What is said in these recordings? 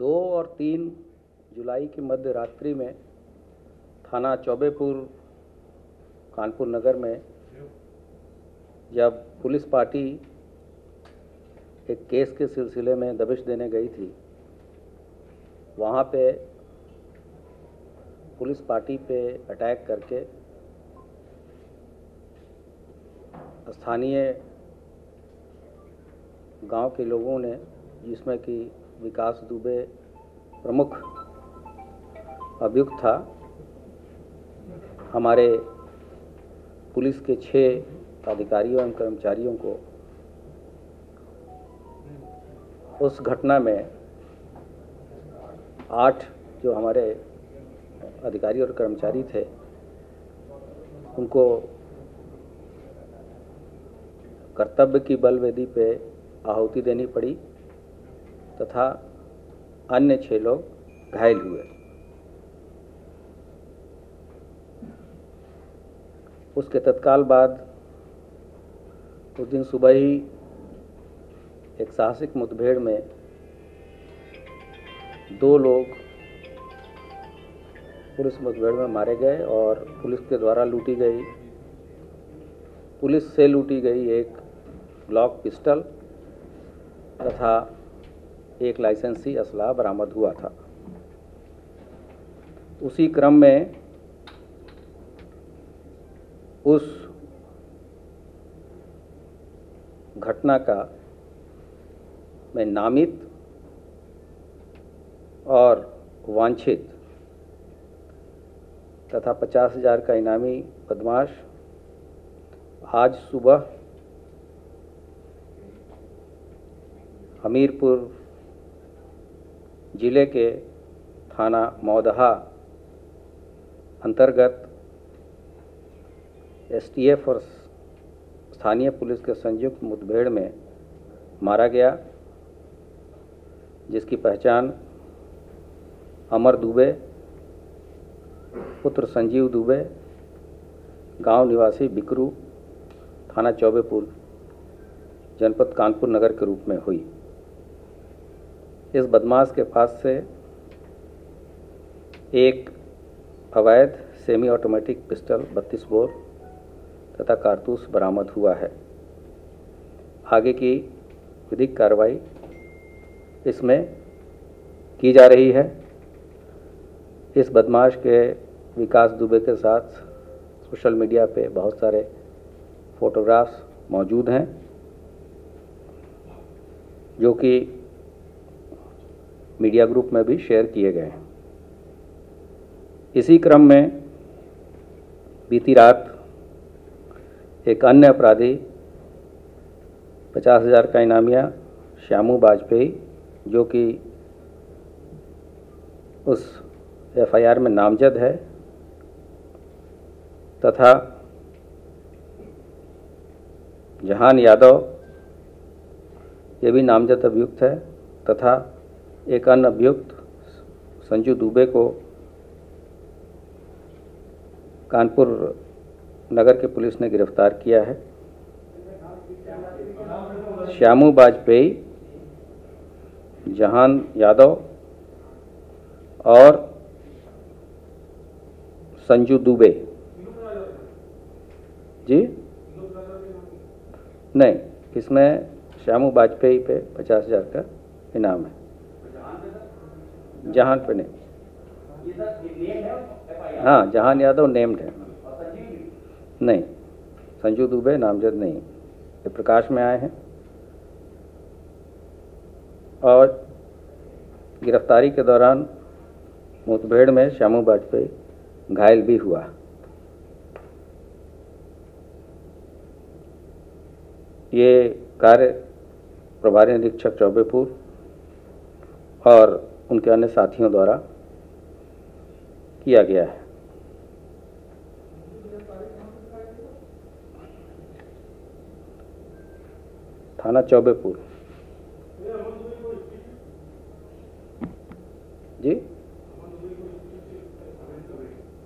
2 और 3 जुलाई की मध्य रात्रि में थाना चौबेपुर कानपुर नगर में जब पुलिस पार्टी एक केस के सिलसिले में दबिश देने गई थी, वहाँ पे पुलिस पार्टी पे अटैक करके स्थानीय गांव के लोगों ने, जिसमें कि विकास दुबे प्रमुख अभियुक्त था, हमारे पुलिस के 6 अधिकारियों एवं कर्मचारियों को उस घटना में 8 जो हमारे अधिकारी और कर्मचारी थे, उनको कर्तव्य की बलवेदी पे आहुति देनी पड़ी तथा अन्य 6 लोग घायल हुए। उसके तत्काल बाद उस दिन सुबह ही एक साहसिक मुठभेड़ में 2 लोग पुलिस मुठभेड़ में मारे गए और पुलिस से लूटी गई एक ग्लॉक पिस्टल तथा एक लाइसेंसी असला बरामद हुआ था। उसी क्रम में उस घटना का में नामित और वांछित तथा 50,000 का इनामी बदमाश आज सुबह हमीरपुर जिले के थाना मौदहा अंतर्गत एसटीएफ और स्थानीय पुलिस के संयुक्त मुठभेड़ में मारा गया, जिसकी पहचान अमर दुबे पुत्र संजीव दुबे, गांव निवासी बिकरू, थाना चौबेपुर, जनपद कानपुर नगर के रूप में हुई। इस बदमाश के पास से एक अवैध सेमी ऑटोमेटिक पिस्टल 32 बोर तथा कारतूस बरामद हुआ है। आगे की विधिक कार्रवाई इसमें की जा रही है। इस बदमाश के विकास दुबे के साथ सोशल मीडिया पे बहुत सारे फोटोग्राफ्स मौजूद हैं, जो कि मीडिया ग्रुप में भी शेयर किए गए हैं। इसी क्रम में बीती रात एक अन्य अपराधी 50,000 का इनामिया श्यामू वाजपेयी, जो कि उस एफआईआर में नामजद है, तथा जहान यादव, ये भी नामजद अभियुक्त है, तथा एक अन्य अभियुक्त संजू दुबे को कानपुर नगर के पुलिस ने गिरफ्तार किया है। श्यामू वाजपेयी, जहान यादव और संजू दुबे जी नहीं, इसमें श्यामू वाजपेयी पे 50,000 का इनाम है, जहान पे नहीं। हाँ, जहान यादव नेम्ड है, नहीं, संजू दुबे नामजद नहीं। ये प्रकाश में आए हैं और गिरफ्तारी के दौरान मुठभेड़ में श्यामू वाजपेयी घायल भी हुआ। ये कार्य प्रभारी निरीक्षक चौबेपुर और उनके अन्य साथियों द्वारा किया गया है। थाना चौबेपुर जी।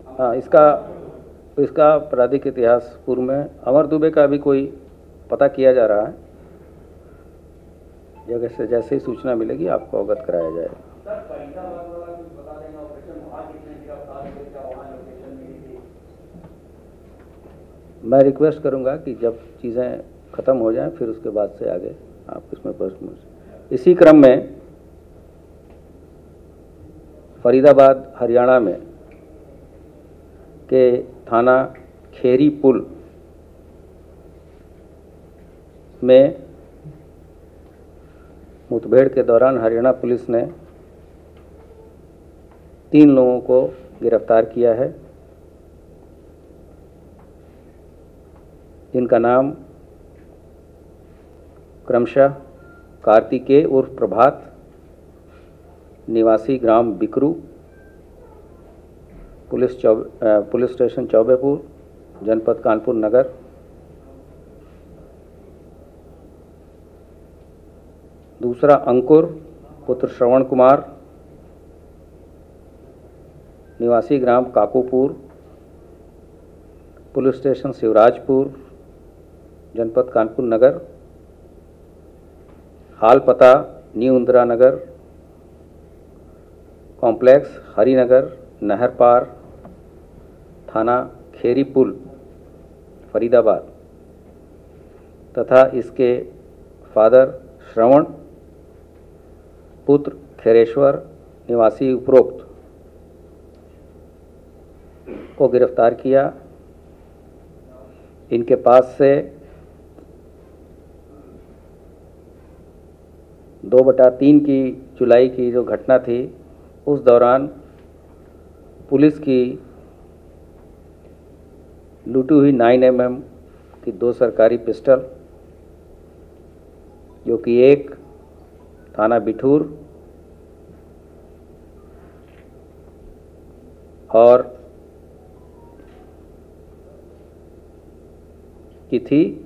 हाँ, इसका आपराधिक इतिहास पूर्व में अमर दुबे का भी कोई पता किया जा रहा है। जगह से जैसे ही सूचना मिलेगी आपको अवगत कराया जाएगा। मैं रिक्वेस्ट करूंगा कि जब चीज़ें ख़त्म हो जाएं फिर उसके बाद से आगे आप इसमें प्रश्न। इसी क्रम में फरीदाबाद हरियाणा में के थाना खेरी पुल में मुठभेड़ के दौरान हरियाणा पुलिस ने 3 लोगों को गिरफ्तार किया है। इनका नाम क्रमशः कार्तिकेय उर्फ प्रभात, निवासी ग्राम बिकरू, पुलिस स्टेशन चौबेपुर, जनपद कानपुर नगर। दूसरा अंकुर पुत्र श्रवण कुमार, निवासी ग्राम काकूपुर, पुलिस स्टेशन शिवराजपुर, जनपद कानपुर नगर। हाल पता न्यू इंदिरा नगर कॉम्प्लेक्स, हरिनगर, नहर पार, थाना खेरी पुल, फरीदाबाद। तथा इसके फादर श्रवण पुत्र खैरेश्वर, निवासी उपरोक्त को गिरफ्तार किया। इनके पास से 2/3 की जुलाई की जो घटना थी उस दौरान पुलिस की लूटी हुई 9mm की 2 सरकारी पिस्टल, जो कि एक थाना बिठूर और की थी,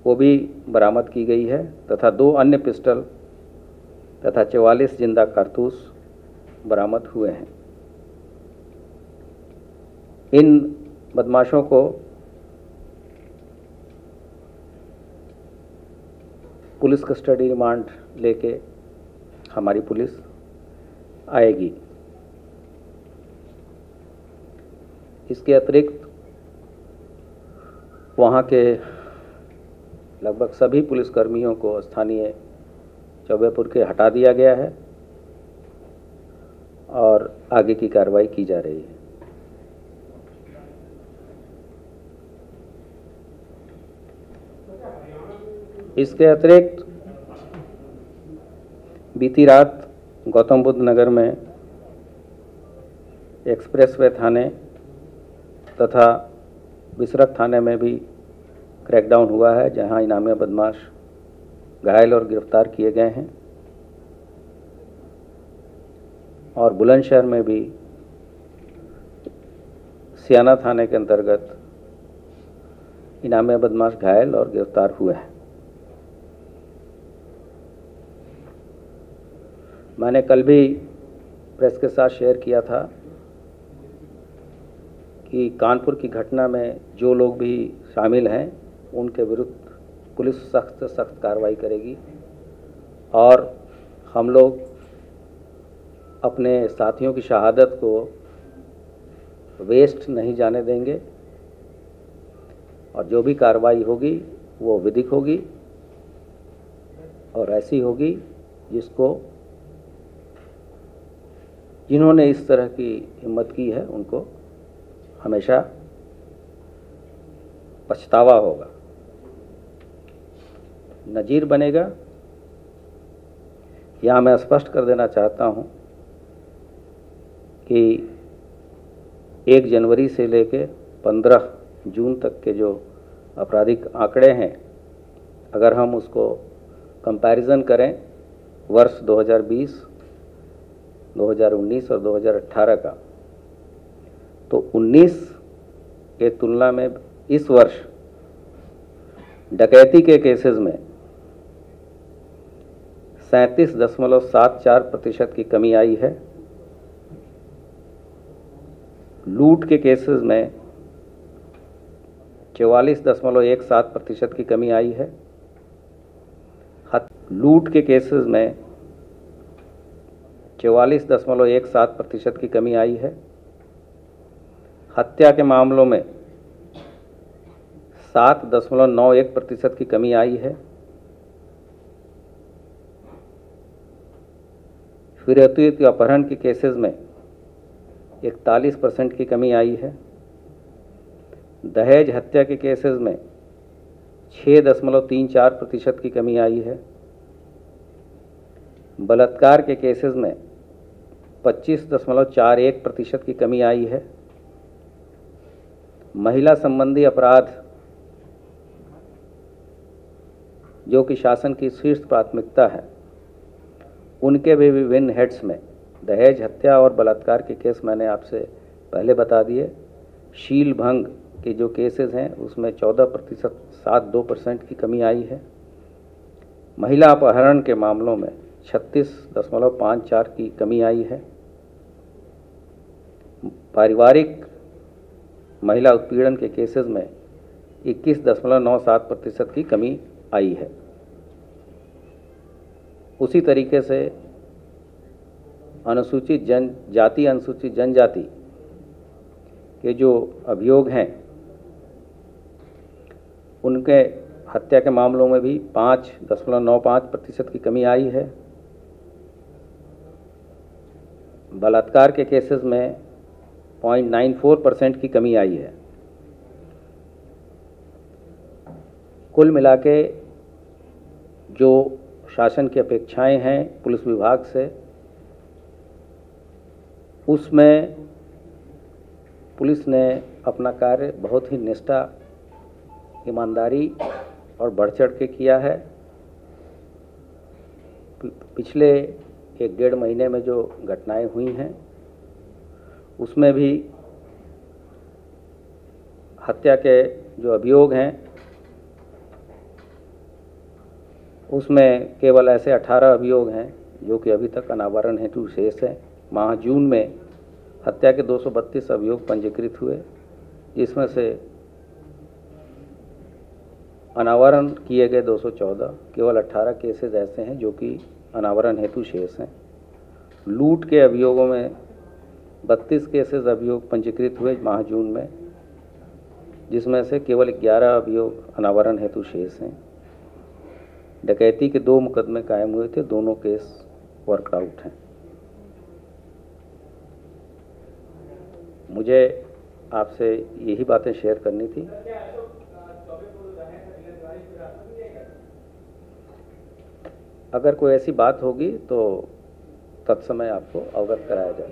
वो भी बरामद की गई है। तथा 2 अन्य पिस्टल तथा 44 जिंदा कारतूस बरामद हुए हैं। इन बदमाशों को पुलिस कस्टडी रिमांड लेके हमारी पुलिस आएगी। इसके अतिरिक्त वहाँ के लगभग सभी पुलिसकर्मियों को स्थानीय चौबेपुर के हटा दिया गया है और आगे की कार्रवाई की जा रही है। इसके अतिरिक्त बीती रात गौतम बुद्ध नगर में एक्सप्रेसवे थाने तथा बिसरख थाने में भी क्रैकडाउन हुआ है, जहां इनामी बदमाश घायल और गिरफ्तार किए गए हैं। और बुलंदशहर में भी सियाना थाने के अंतर्गत इनामी बदमाश घायल और गिरफ्तार हुए हैं। मैंने कल भी प्रेस के साथ शेयर किया था कि कानपुर की घटना में जो लोग भी शामिल हैं उनके विरुद्ध पुलिस सख्त से सख्त कार्रवाई करेगी और हम लोग अपने साथियों की शहादत को वेस्ट नहीं जाने देंगे और जो भी कार्रवाई होगी वो विधिक होगी और ऐसी होगी जिन्होंने इस तरह की हिम्मत की है उनको हमेशा पछतावा होगा, नज़ीर बनेगा। यहाँ मैं स्पष्ट कर देना चाहता हूँ कि 1 जनवरी से लेकर 15 जून तक के जो आपराधिक आंकड़े हैं, अगर हम उसको कंपैरिजन करें वर्ष 2020, 2019 और 2018 का, तो 19 के तुलना में इस वर्ष डकैती के केसेस में 37.74% की कमी आई है। लूट के केसेस में 44.17% की कमी आई है। लूट के केसेस में 44.17% की कमी आई है। हत्या के मामलों में 7.91% की कमी आई है। फिरौती अपहरण के केसेस में 41% की कमी आई है। दहेज हत्या के केसेस में 6.34% की कमी आई है। बलात्कार के केसेस में 25.41% की कमी आई है। महिला संबंधी अपराध, जो कि शासन की शीर्ष प्राथमिकता है, उनके भी विभिन्न हेड्स में दहेज हत्या और बलात्कार के केस मैंने आपसे पहले बता दिए। शील भंग के जो केसेस हैं उसमें 14.72% की कमी आई है। महिला अपहरण के मामलों में 36.54 की कमी आई है। पारिवारिक महिला उत्पीड़न के केसेस में 21.97% की कमी आई है। उसी तरीके से अनुसूचित जनजाति के जो अभियोग हैं उनके हत्या के मामलों में भी 5.95% की कमी आई है। बलात्कार के केसेस में 0.94% की कमी आई है। कुल मिला के जो शासन की अपेक्षाएं हैं पुलिस विभाग से, उसमें पुलिस ने अपना कार्य बहुत ही निष्ठा, ईमानदारी और बढ़ चढ़ के किया है। पिछले 1-1.5 महीने में जो घटनाएं हुई हैं उसमें भी हत्या के जो अभियोग हैं उसमें केवल ऐसे 18 अभियोग हैं जो कि अभी तक अनावरण हेतु शेष है। माह जून में हत्या के 232 अभियोग पंजीकृत हुए, जिसमें से अनावरण किए गए 214, केवल 18 केसेस ऐसे हैं जो कि अनावरण हेतु शेष हैं। लूट के अभियोगों में 32 केसेस अभियोग पंजीकृत हुए माह जून में, जिसमें से केवल 11 अभियोग अनावरण हेतु शेष हैं। डकैती के 2 मुकदमे कायम हुए थे, दोनों केस वर्कआउट हैं। मुझे आपसे यही बातें शेयर करनी थी। अगर कोई ऐसी बात होगी तो तत्समय आपको अवगत कराया जाए।